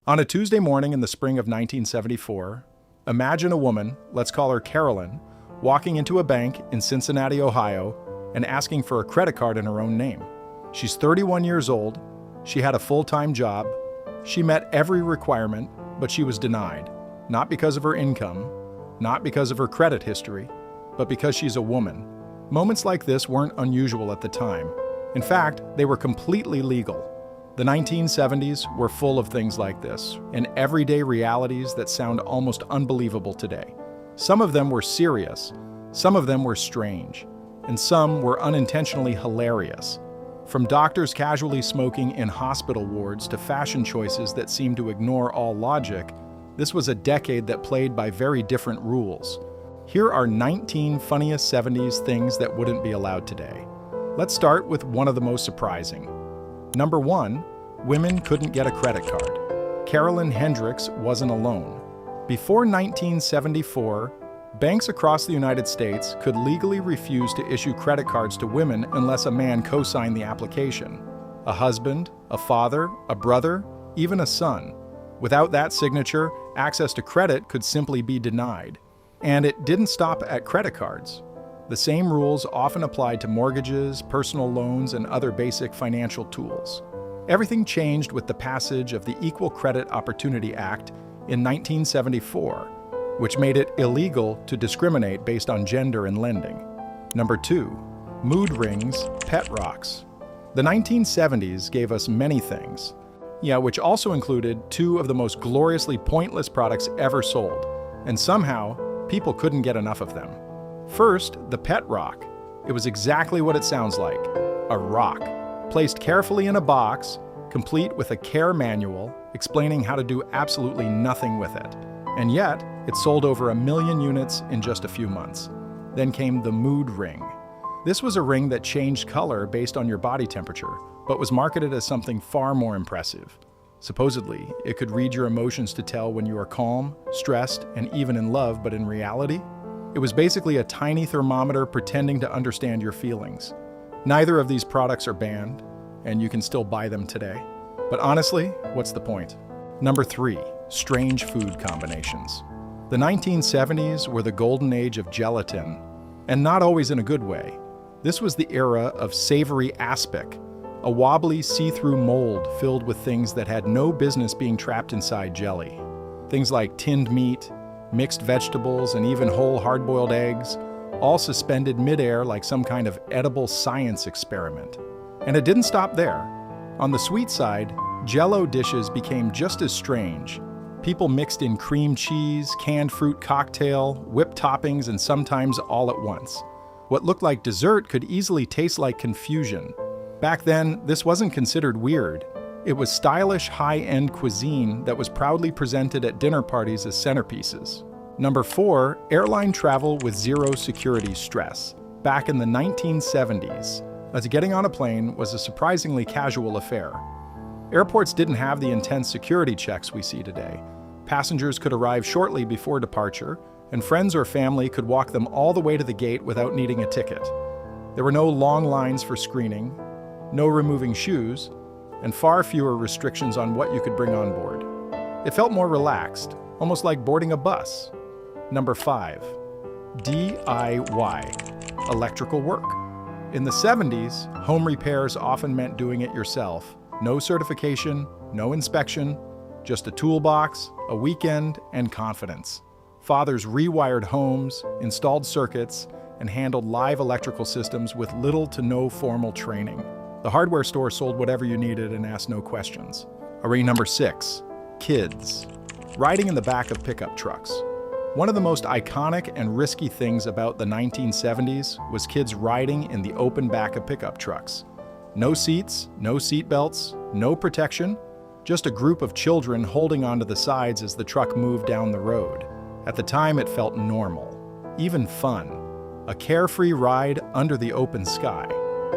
On a Tuesday morning in the spring of 1974, imagine a woman, let's call her Carolyn, walking into a bank in Cincinnati, Ohio, and asking for a credit card in her own name. She's 31 years old, she had a full-time job, she met every requirement, but she was denied. Not because of her income, not because of her credit history, but because she's a woman. Moments like this weren't unusual at the time. In fact, they were completely legal. The 1970s were full of things like this, and everyday realities that sound almost unbelievable today. Some of them were serious, some of them were strange, and some were unintentionally hilarious. From doctors casually smoking in hospital wards to fashion choices that seemed to ignore all logic, this was a decade that played by very different rules. Here are 19 funniest 70s things that wouldn't be allowed today. Let's start with one of the most surprising. Number 1, women couldn't get a credit card. Carolyn Hendricks wasn't alone. Before 1974, banks across the United States could legally refuse to issue credit cards to women unless a man co-signed the application. A husband, a father, a brother, even a son. Without that signature, access to credit could simply be denied. And it didn't stop at credit cards. The same rules often applied to mortgages, personal loans, and other basic financial tools. Everything changed with the passage of the Equal Credit Opportunity Act in 1974, which made it illegal to discriminate based on gender in lending. Number 2, mood rings, pet rocks. The 1970s gave us many things, which also included two of the most gloriously pointless products ever sold, and somehow, people couldn't get enough of them. First, the pet rock. It was exactly what it sounds like, a rock, placed carefully in a box, complete with a care manual explaining how to do absolutely nothing with it. And yet, it sold over 1 million units in just a few months. Then came the mood ring. This was a ring that changed color based on your body temperature, but was marketed as something far more impressive. Supposedly, it could read your emotions to tell when you are calm, stressed, and even in love, but in reality, it was basically a tiny thermometer pretending to understand your feelings. Neither of these products are banned, and you can still buy them today. But honestly, what's the point? Number 3, strange food combinations. The 1970s were the golden age of gelatin, and not always in a good way. This was the era of savory aspic, a wobbly see-through mold filled with things that had no business being trapped inside jelly. Things like tinned meat, mixed vegetables, and even whole hard-boiled eggs, all suspended midair like some kind of edible science experiment. And it didn't stop there. On the sweet side, Jell-O dishes became just as strange. People mixed in cream cheese, canned fruit cocktail, whipped toppings, and sometimes all at once. What looked like dessert could easily taste like confusion. Back then, this wasn't considered weird. It was stylish, high-end cuisine that was proudly presented at dinner parties as centerpieces. Number 4, airline travel with zero security stress. Back in the 1970s, as getting on a plane was a surprisingly casual affair. Airports didn't have the intense security checks we see today. Passengers could arrive shortly before departure, and friends or family could walk them all the way to the gate without needing a ticket. There were no long lines for screening, no removing shoes, and far fewer restrictions on what you could bring on board. It felt more relaxed, almost like boarding a bus. Number 5, DIY, electrical work. In the 70s, home repairs often meant doing it yourself. No certification, no inspection, just a toolbox, a weekend, and confidence. Fathers rewired homes, installed circuits, and handled live electrical systems with little to no formal training. The hardware store sold whatever you needed and asked no questions. Array number 6, kids. Riding in the back of pickup trucks. One of the most iconic and risky things about the 1970s was kids riding in the open back of pickup trucks. No seats, no seat belts, no protection, just a group of children holding onto the sides as the truck moved down the road. At the time, it felt normal, even fun. A carefree ride under the open sky.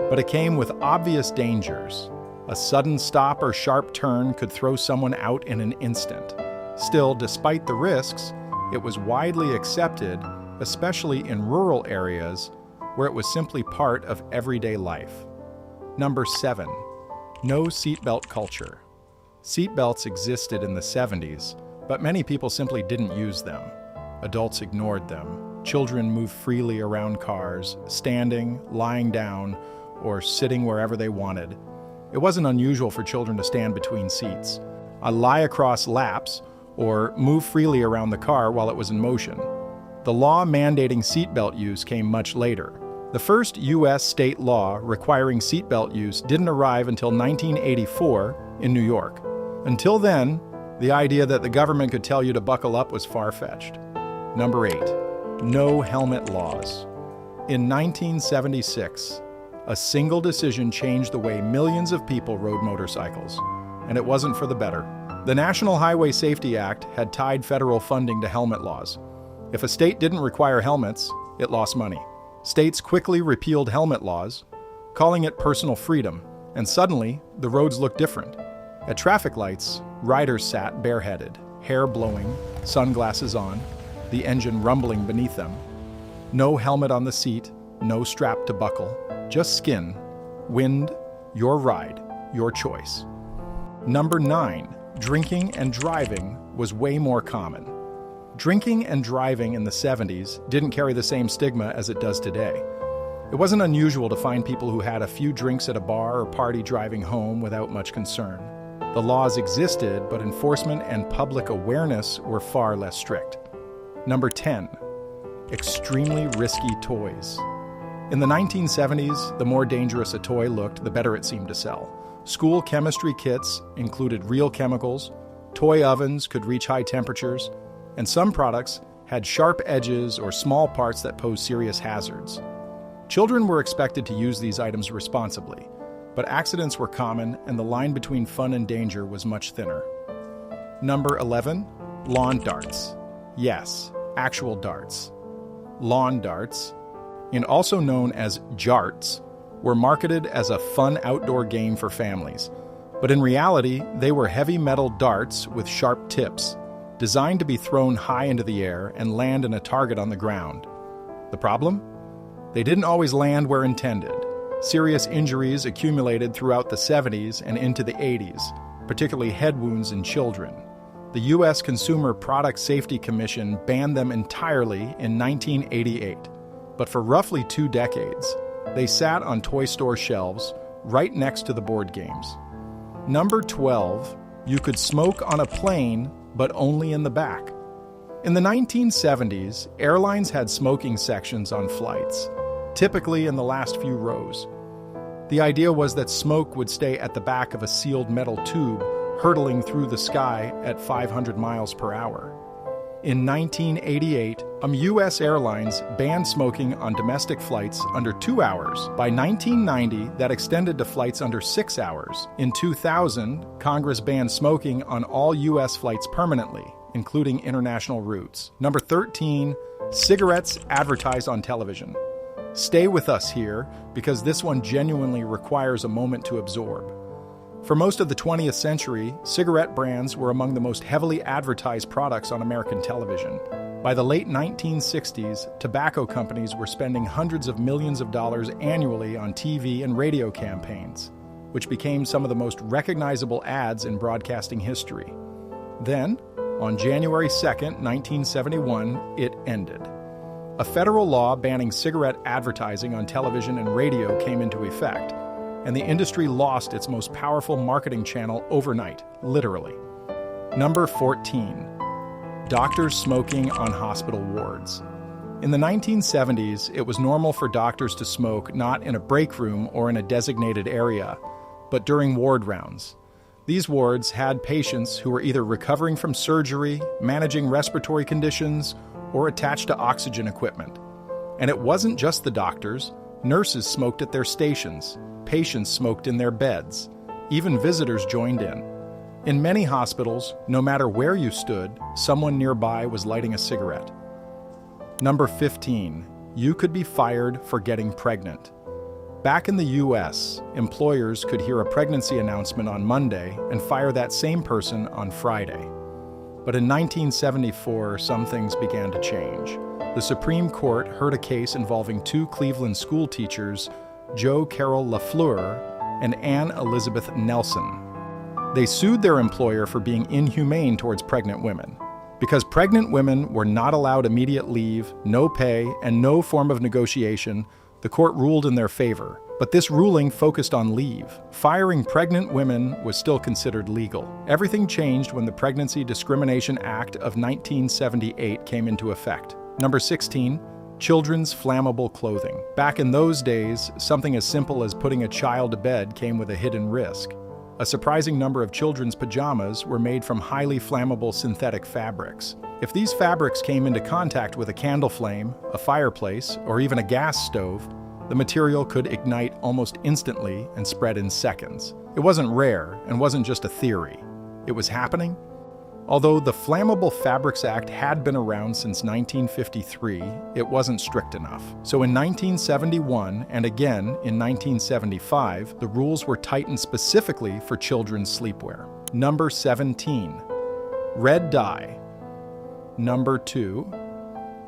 But it came with obvious dangers. A sudden stop or sharp turn could throw someone out in an instant. Still, despite the risks, it was widely accepted, especially in rural areas where it was simply part of everyday life. Number 7, no seatbelt culture. Seatbelts existed in the 70s, but many people simply didn't use them. Adults ignored them. Children moved freely around cars, standing, lying down, or sitting wherever they wanted. It wasn't unusual for children to stand between seats, lie across laps, or move freely around the car while it was in motion. The law mandating seatbelt use came much later. The first U.S. state law requiring seatbelt use didn't arrive until 1984 in New York. Until then, the idea that the government could tell you to buckle up was far-fetched. Number 8. No helmet laws. In 1976, a single decision changed the way millions of people rode motorcycles, and it wasn't for the better. The National Highway Safety Act had tied federal funding to helmet laws. If a state didn't require helmets, it lost money. States quickly repealed helmet laws, calling it personal freedom, and suddenly, the roads looked different. At traffic lights, riders sat bareheaded, hair blowing, sunglasses on, the engine rumbling beneath them. No helmet on the seat, no strap to buckle, just skin, wind, your ride, your choice. Number 9. Drinking and driving was way more common. Drinking and driving in the 70s didn't carry the same stigma as it does today. It wasn't unusual to find people who had a few drinks at a bar or party driving home without much concern. The laws existed, but enforcement and public awareness were far less strict. Number 10. Extremely risky toys. In the 1970s, the more dangerous a toy looked, the better it seemed to sell. School chemistry kits included real chemicals, toy ovens could reach high temperatures, and some products had sharp edges or small parts that posed serious hazards. Children were expected to use these items responsibly, but accidents were common and the line between fun and danger was much thinner. Number 11. Lawn darts. Yes, actual darts. Lawn darts, and also known as jarts, were marketed as a fun outdoor game for families, but in reality, they were heavy metal darts with sharp tips, designed to be thrown high into the air and land in a target on the ground. The problem? They didn't always land where intended. Serious injuries accumulated throughout the 70s and into the 80s, particularly head wounds in children. The U.S. Consumer Product Safety Commission banned them entirely in 1988, but for roughly 2 decades, they sat on toy store shelves right next to the board games. Number 12, you could smoke on a plane, but only in the back. In the 1970s, airlines had smoking sections on flights, typically in the last few rows. The idea was that smoke would stay at the back of a sealed metal tube, hurtling through the sky at 500 miles per hour. In 1988, U.S. airlines banned smoking on domestic flights under 2 hours. By 1990, that extended to flights under 6 hours. In 2000, Congress banned smoking on all U.S. flights permanently, including international routes. Number 13, cigarettes advertised on television. Stay with us here, because this one genuinely requires a moment to absorb. For most of the 20th century, cigarette brands were among the most heavily advertised products on American television. By the late 1960s, tobacco companies were spending hundreds of millions of dollars annually on TV and radio campaigns, which became some of the most recognizable ads in broadcasting history. Then, on January 2, 1971, it ended. A federal law banning cigarette advertising on television and radio came into effect, and the industry lost its most powerful marketing channel overnight, literally. Number 14. Doctors smoking on hospital wards. In the 1970s, it was normal for doctors to smoke not in a break room or in a designated area, but during ward rounds. These wards had patients who were either recovering from surgery, managing respiratory conditions, or attached to oxygen equipment. And it wasn't just the doctors. Nurses smoked at their stations. Patients smoked in their beds. Even visitors joined in. In many hospitals, no matter where you stood, someone nearby was lighting a cigarette. Number 15. You could be fired for getting pregnant. Back in the U.S., employers could hear a pregnancy announcement on Monday and fire that same person on Friday. But in 1974, some things began to change. The Supreme Court heard a case involving 2 Cleveland school teachers, Jo Carol LaFleur and Anne Elizabeth Nelson. They sued their employer for being inhumane towards pregnant women. Because pregnant women were not allowed immediate leave, no pay, and no form of negotiation, the court ruled in their favor. But this ruling focused on leave. Firing pregnant women was still considered legal. Everything changed when the Pregnancy Discrimination Act of 1978 came into effect. Number 16, children's flammable clothing. Back in those days, something as simple as putting a child to bed came with a hidden risk. A surprising number of children's pajamas were made from highly flammable synthetic fabrics. If these fabrics came into contact with a candle flame, a fireplace, or even a gas stove, the material could ignite almost instantly and spread in seconds. It wasn't rare and wasn't just a theory. It was happening. Although the Flammable Fabrics Act had been around since 1953, it wasn't strict enough. So in 1971 and again in 1975, the rules were tightened specifically for children's sleepwear. Number 17, red dye. Number 2.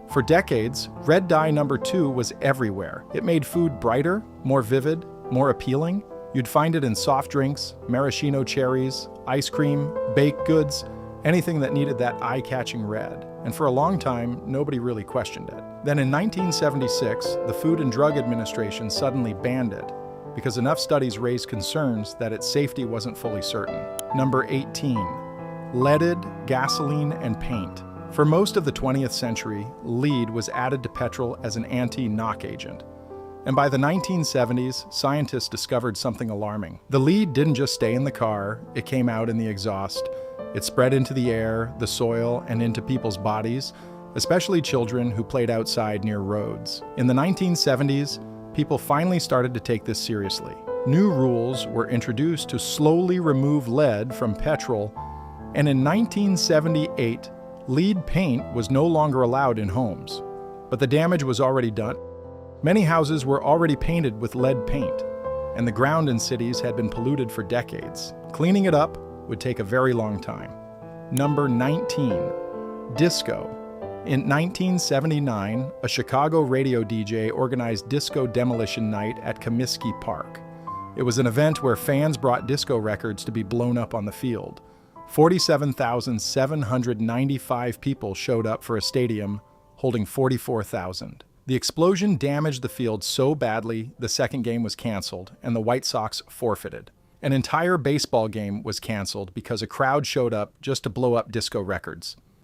For decades, red dye number 2 was everywhere. It made food brighter, more vivid, more appealing. You'd find it in soft drinks, maraschino cherries, ice cream, baked goods, anything that needed that eye-catching red. And for a long time, nobody really questioned it. Then in 1976, the Food and Drug Administration suddenly banned it because enough studies raised concerns that its safety wasn't fully certain. Number 18, leaded gasoline and paint. For most of the 20th century, lead was added to petrol as an anti-knock agent. And by the 1970s, scientists discovered something alarming. The lead didn't just stay in the car, it came out in the exhaust. It spread into the air, the soil, and into people's bodies, especially children who played outside near roads. In the 1970s, people finally started to take this seriously. New rules were introduced to slowly remove lead from petrol, and in 1978, lead paint was no longer allowed in homes. But the damage was already done. Many houses were already painted with lead paint, and the ground in cities had been polluted for decades. Cleaning it up would take a very long time. Number 19, disco. In 1979, a Chicago radio DJ organized Disco Demolition Night at Comiskey Park. It was an event where fans brought disco records to be blown up on the field. 47,795 people showed up for a stadium holding 44,000. The explosion damaged the field so badly, the second game was canceled and the White Sox forfeited. An entire baseball game was canceled because a crowd showed up just to blow up disco records.